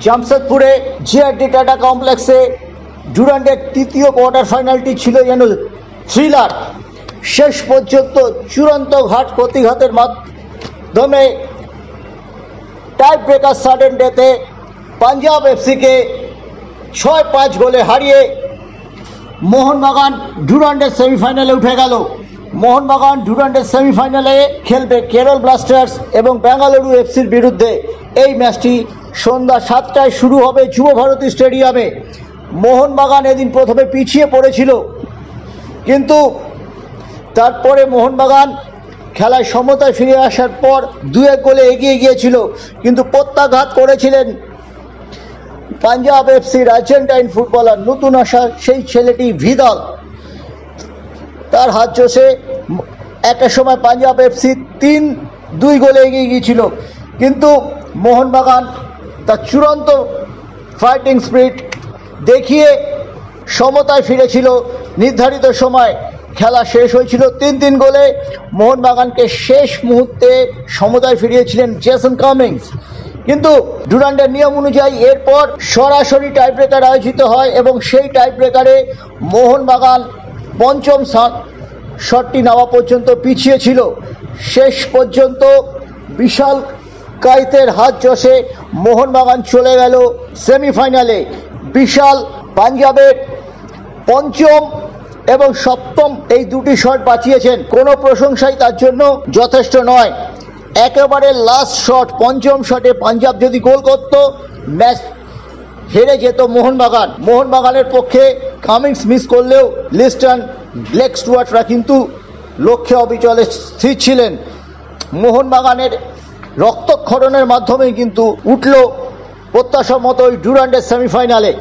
জামশেদপুরে GRD tata কমপ্লেক্সে ডুরান্ডের তৃতীয় quarter ফাইনালটি ছিল যেন থ্রিলার। শেষ পর্যন্ত চূড়ান্ত ঘাট প্রতিঘাতের মাধ্যমে টাই ব্রেকার সাডেন ডেতে পাঞ্জাব এফসিকে 6-5 গোলে হারিয়ে মোহনবাগান ডুরান্ডের সেমিফাইনালে উঠে গেল। মোহনবাগান ডুরান্ডের সেমিফাইনালে খেলবে কেরল ব্লাস্টার্স এবং বেঙ্গালুরু এফসির বিরুদ্ধে। এই ম্যাচটি সন্ধ্যা 7টায় শুরু হবে যুব ভারতী স্টেডিয়ামে। মোহনবাগান এদিন প্রথমে পিছিয়ে পড়েছিল, কিন্তু তারপরে মোহনবাগান খেলায় সমতায় ফিরে আসার পর 2-1 গোলে এগিয়ে গিয়েছিল, কিন্তু প্রত্যাঘাত করেছিলেন পাঞ্জাব এফসির আর্জেন্টাইন ফুটবলার নতুন আসা সেই ছেলেটি ভিদাল। তার হাত চষে একটা সময় পাঞ্জাব এফসি 3-2 গোলে এগিয়ে গিয়েছিল, কিন্তু মোহনবাগান তার চূড়ান্ত ফাইটিং স্পিরিট দেখিয়ে সমতায় ফিরেছিল। নির্ধারিত সময় খেলা শেষ হয়েছিল 3-3 গোলে। মোহনবাগানকে শেষ মুহূর্তে সমতায় ফিরিয়েছিলেন জেসন কামিংস, কিন্তু ডুরান্ডের নিয়ম অনুযায়ী এরপর সরাসরি টাইব্রেকার আয়োজিত হয় এবং সেই টাইব্রেকারে মোহনবাগান পঞ্চম শটটি নেওয়া পর্যন্ত পিছিয়ে ছিল। শেষ পর্যন্ত বিশাল কাইতের হাত চষে মোহনবাগান চলে গেল সেমিফাইনালে। বিশাল পাঞ্জাবের পঞ্চম এবং সপ্তম এই দুটি শট বাঁচিয়েছেন, কোনো প্রশংসাই তার জন্য যথেষ্ট নয়। একেবারে লাস্ট শট, পঞ্চম শটে পাঞ্জাব যদি গোল করত ম্যাচ হেরে যেত মোহনবাগান। মোহনবাগানের পক্ষে কামিংস মিস করলেও লিস্টন, ব্লেক স্টুয়ার্টরা কিন্তু লক্ষ্যে অবিচলে স্থির ছিলেন। মোহনবাগানের রক্তক্ষরণের মাধ্যমেই কিন্তু উঠল প্রত্যাশা মতোই ডুরান্ডের সেমিফাইনালে।